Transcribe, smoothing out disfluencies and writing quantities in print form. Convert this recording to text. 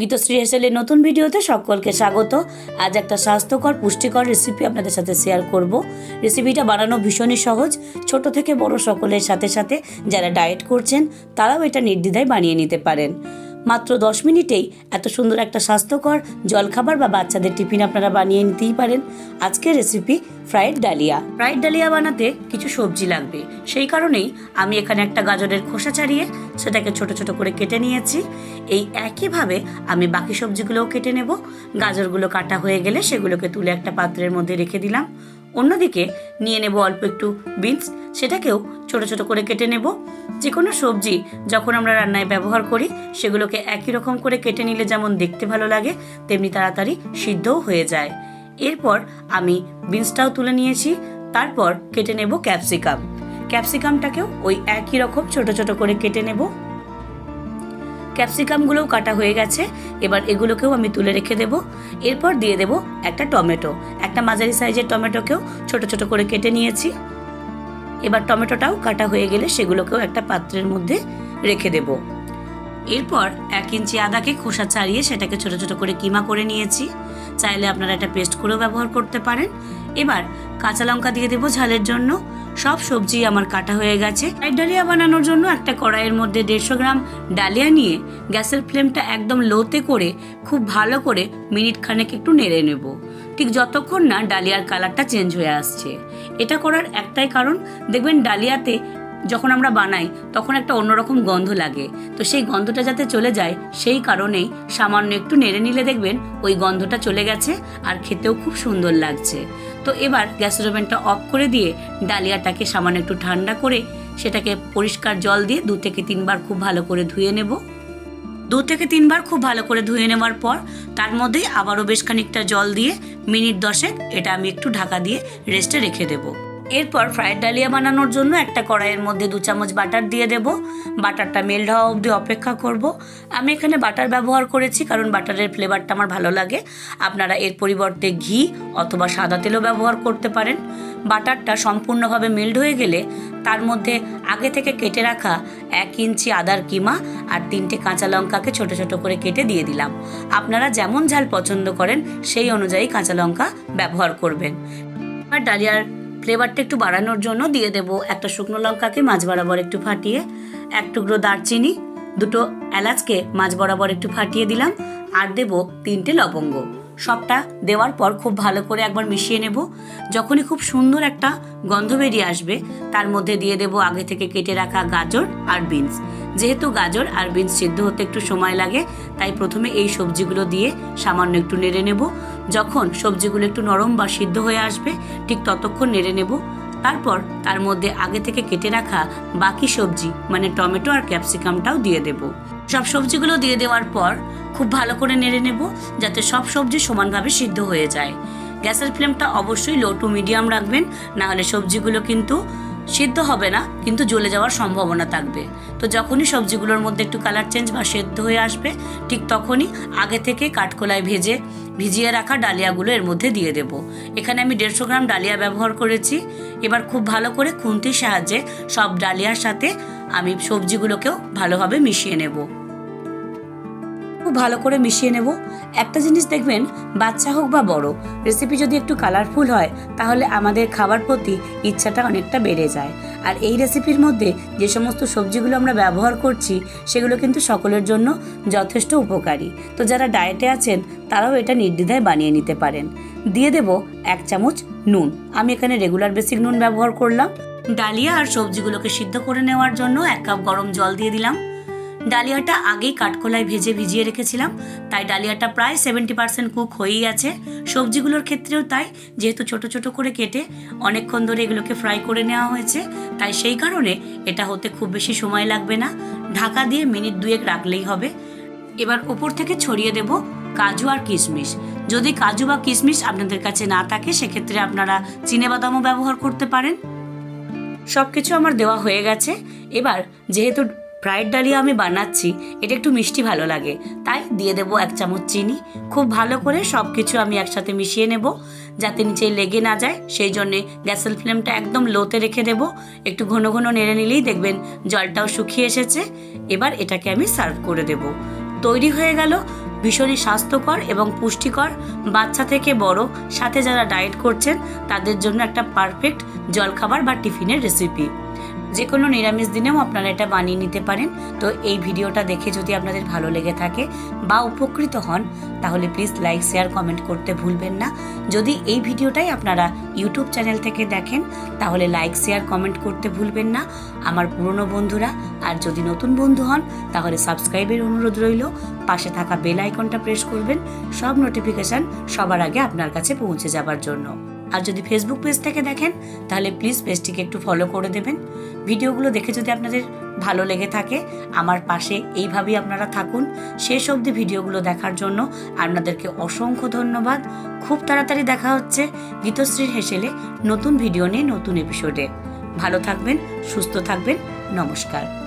গীতশ্রী হেসেলের নতুন ভিডিওতে সকলকে স্বাগত। আজ একটা স্বাস্থ্যকর পুষ্টিকর রেসিপি আপনাদের সাথে শেয়ার করব। রেসিপিটা বানানো ভীষণই সহজ, ছোট থেকে বড় সকলের সাথে সাথে যারা ডায়েট করছেন তারাও এটা নির্দ্বিধায় বানিয়ে নিতে পারেন। মাত্র 10 মিনিটেই এত সুন্দর একটা স্বাস্থ্যকর জলখাবার বা বাচ্চাদের টিফিন আপনারা বানিয়ে নিতেই পারেন। আজকের recipe fried dahlia. Fried dahlia বানাতে কিছু সবজি লাগবে, সেই কারণেই আমি এখানে একটা গাজরের খোসা ছাড়িয়ে সেটাকে ছোট ছোট করে কেটে নিয়েছি। এই একইভাবে আমি বাকি সবজিগুলোও কেটে নেব। গাজরগুলো কাটা হয়ে গেলে সেগুলোকে তুলে একটা পাত্রের মধ্যে রেখে দিলাম। অন্যদিকে নিয়ে নেব অল্প একটু বিনস, সেটাকেও ছোট ছোট করে কেটে নেব। যে কোনো সবজি যখন আমরা রান্নায় ব্যবহার করি সেগুলোকে একই রকম করে কেটে নিলে যেমন দেখতে ভালো লাগে তেমনি তাড়াতাড়ি সিদ্ধও হয়ে যায়। এরপর আমি বিনসটাও তুলে নিয়েছি। তারপর কেটে নেব ক্যাপসিকাম। ক্যাপসিকামটাকেও ওই একই রকম ছোট ছোট করে কেটে নেব। ক্যাপসিকামগুলোও কাটা হয়ে গেছে, এবার এগুলোকেও আমি তুলে রেখে দেব। এরপর দিয়ে দেব একটা টমেটো। একটা মাঝারি সাইজের টমেটোকেও ছোট ছোট করে কেটে নিয়েছি। এবার টমেটোটাও কাটা হয়ে গেলে সেগুলোকেও একটা পাত্রের মধ্যে রেখে দেব। এরপর 1 ইঞ্চি আদাকে খোসা ছাড়িয়ে সেটাকে ছোট ছোট করে কিমা করে নিয়েছি। চাইলে আপনারা এটা পেস্ট করেও ব্যবহার করতে পারেন। এবার কাঁচা লঙ্কা দিয়ে দেবো ঝালের জন্য। সব সবজি আমার কাটা হয়ে গেছে। ফ্রাইড ডালিয়া বানানোর জন্য একটা কড়াইয়ের মধ্যে 150 গ্রাম ডালিয়া নিয়ে গ্যাসের ফ্লেমটা একদম লোতে করে খুব ভালো করে মিনিট খানেক একটু নেড়ে নেব, ঠিক যতক্ষণ না ডালিয়ার কালারটা চেঞ্জ হয়ে আসছে। এটা করার একটাই কারণ, দেখবেন ডালিয়াতে যখন আমরা বানাই তখন একটা অন্যরকম গন্ধ লাগে, তো সেই গন্ধটা যাতে চলে যায় সেই কারণেই সামান্য একটু নেড়ে নিলে দেখবেন ওই গন্ধটা চলে গেছে আর খেতেও খুব সুন্দর লাগছে। তো এবার গ্যাসের ওভেনটা অফ করে দিয়ে ডালিয়াটাকে সামান্য একটু ঠান্ডা করে সেটাকে পরিষ্কার জল দিয়ে 2 থেকে 3 বার খুব ভালো করে ধুয়ে নেব। 2 থেকে 3 বার খুব ভালো করে ধুয়ে নেওয়ার পর তার মধ্যেই আবারও বেশ খানিকটা জল দিয়ে মিনিট 10 এটা আমি একটু ঢাকা দিয়ে রেস্টে রেখে দেবো। এরপর ফ্রাইড ডালিয়া বানানোর জন্য একটা কড়াইয়ের মধ্যে 2 চামচ বাটার দিয়ে দেব। বাটারটা মেল্ট হওয়া অবধি অপেক্ষা করব। আমি এখানে বাটার ব্যবহার করেছি কারণ বাটারের ফ্লেভারটা আমার ভালো লাগে। আপনারা এর পরিবর্তে ঘি অথবা সাদা তেলও ব্যবহার করতে পারেন। বাটারটা সম্পূর্ণভাবে মেল্ট হয়ে গেলে তার মধ্যে আগে থেকে কেটে রাখা 1 ইঞ্চি আদার কিমা আর 3টে কাঁচা লঙ্কাকে ছোট ছোট করে কেটে দিয়ে দিলাম। আপনারা যেমন ঝাল পছন্দ করেন সেই অনুযায়ী কাঁচা লঙ্কা ব্যবহার করবেন। আর ডালিয়ার ফ্লেভারটা একটু বাড়ানোর জন্য দিয়ে দেব একটা শুকনো লঙ্কাকে মাঝ বরাবর একটু ফাটিয়ে, 1 টুকরো দারচিনি, 2টো এলাচকে মাঝ বরাবর একটু ফাটিয়ে দিলাম, আর দেব 3টে লবঙ্গ। সবটা দেওয়ার পর খুব ভালো করে একবার মিশিয়ে নেব। যখনই খুব সুন্দর একটা গন্ধ বেরিয়ে আসবে তার মধ্যে দিয়ে দেব আগে থেকে কেটে রাখা গাজর আর বিনস। যেহেতু গাজর আর বিনস সিদ্ধ হতে একটু সময় লাগে তাই প্রথমে এই সবজিগুলো দিয়ে সামান্য একটু নেড়ে নেব। যখন সবজিগুলো একটু নরম বা সিদ্ধ হয়ে আসবে ঠিক ততক্ষণ নেড়ে নেব। তারপর তার মধ্যে আগে থেকে কেটে রাখা বাকি সবজি মানে টমেটো আর ক্যাপসিকামটাও দিয়ে দেব। সব সবজিগুলো দিয়ে দেওয়ার পর খুব ভালো করে নেড়ে নেব যাতে সব সবজি সমানভাবে সিদ্ধ হয়ে যায়। গ্যাসের ফ্লেমটা অবশ্যই লো টু মিডিয়াম রাখবেন, না হলে সবজিগুলো কিন্তু সিদ্ধ হবে না, কিন্তু জ্বলে যাওয়ার সম্ভাবনা থাকবে। তো যখনই সবজিগুলোর মধ্যে একটু কালার চেঞ্জ বা সেদ্ধ হয়ে আসবে ঠিক তখনই আগে থেকে কাঠকোলায় ভিজিয়ে রাখা ডালিয়াগুলো এর মধ্যে দিয়ে দেব। এখানে আমি 150 গ্রাম ডালিয়া ব্যবহার করেছি। এবার খুব ভালো করে খুন্তির সাহায্যে সব ডালিয়ার সাথে আমি সবজিগুলোকেও ভালোভাবে মিশিয়ে নেব। খুব ভালো করে মিশিয়ে নেব। একটা জিনিস দেখবেন, বাচ্চা হোক বা বড়, রেসিপি যদি একটু কালারফুল হয় তাহলে আমাদের খাবার প্রতি ইচ্ছাটা অনেকটা বেড়ে যায়। আর এই রেসিপির মধ্যে যে সমস্ত সবজিগুলো আমরা ব্যবহার করছি সেগুলো কিন্তু সকলের জন্য যথেষ্ট উপকারী। তো যারা ডায়েটে আছেন তারাও এটা নির্দ্বিধায় বানিয়ে নিতে পারেন। দিয়ে দেব 1 চামচ নুন। আমি এখানে রেগুলার বেসিক নুন ব্যবহার করলাম। ডালিয়া আর সবজিগুলোকে সিদ্ধ করে নেওয়ার জন্য 1 কাপ গরম জল দিয়ে দিলাম। ডালিয়াটা আগেই কাঠকোলায় ভিজিয়ে রেখেছিলাম, তাই ডালিয়াটা প্রায় 70% কুক হয়েই আছে। সবজিগুলোর ক্ষেত্রেও তাই, যেহেতু ছোট ছোট করে কেটে অনেকক্ষণ ধরে এগুলোকে ফ্রাই করে নেওয়া হয়েছে তাই সেই কারণে এটা হতে খুব বেশি সময় লাগবে না। ঢাকা দিয়ে মিনিট 2 রাখলেই হবে। এবার উপর থেকে ছড়িয়ে দেব কাজু আর কিশমিশ। যদি কাজু বা কিশমিশ আপনাদের কাছে না থাকে সেক্ষেত্রে আপনারা চিনেবাদামও ব্যবহার করতে পারেন। সবকিছু আমার দেওয়া হয়ে গেছে। এবার যেহেতু ফ্রাইড ডালিয়া আমি বানাচ্ছি, এটা একটু মিষ্টি ভালো লাগে, তাই দিয়ে দেবো 1 চামচ চিনি। খুব ভালো করে সব কিছু আমি একসাথে মিশিয়ে নেব যাতে নিচে লেগে না যায়, সেই জন্যে গ্যাসের ফ্লেমটা একদম লোতে রেখে দেব। একটু ঘন ঘন নেড়ে নিলেই দেখবেন জলটাও শুকিয়ে এসেছে। এবার এটাকে আমি সার্ভ করে দেব। তৈরি হয়ে গেল ভীষণই স্বাস্থ্যকর এবং পুষ্টিকর, বাচ্চা থেকে বড় সাথে যারা ডায়েট করছেন তাদের জন্য একটা পারফেক্ট জলখাবার বা টিফিনের রেসিপি। যে কোনো নিরামিষ দিনেও আপনারা এটা বানিয়ে নিতে পারেন। তো এই ভিডিওটা দেখে যদি আপনাদের ভালো লেগে থাকে বা উপকৃত হন তাহলে প্লিজ লাইক, শেয়ার, কমেন্ট করতে ভুলবেন না। যদি এই ভিডিওটাই আপনারা ইউটিউব চ্যানেল থেকে দেখেন তাহলে লাইক, শেয়ার, কমেন্ট করতে ভুলবেন না আমার পুরনো বন্ধুরা। আর যদি নতুন বন্ধু হন তাহলে সাবস্ক্রাইবের অনুরোধ রইল, পাশে থাকা বেল আইকনটা প্রেস করবেন সব নোটিফিকেশান সবার আগে আপনার কাছে পৌঁছে যাবার জন্য। আর যদি ফেসবুক পেজ থেকে দেখেন তাহলে প্লিজ পেজটিকে একটু ফলো করে দেবেন। ভিডিওগুলো দেখে যদি আপনাদের ভালো লেগে থাকে আমার পাশে এইভাবেই আপনারা থাকুন শেষ অবধি ভিডিওগুলো দেখার জন্য। আপনাদেরকে অসংখ্য ধন্যবাদ। খুব তাড়াতাড়ি দেখা হচ্ছে গীতশ্রীর হেসেলে নতুন ভিডিও নিয়ে নতুন এপিসোডে। ভালো থাকবেন, সুস্থ থাকবেন, নমস্কার।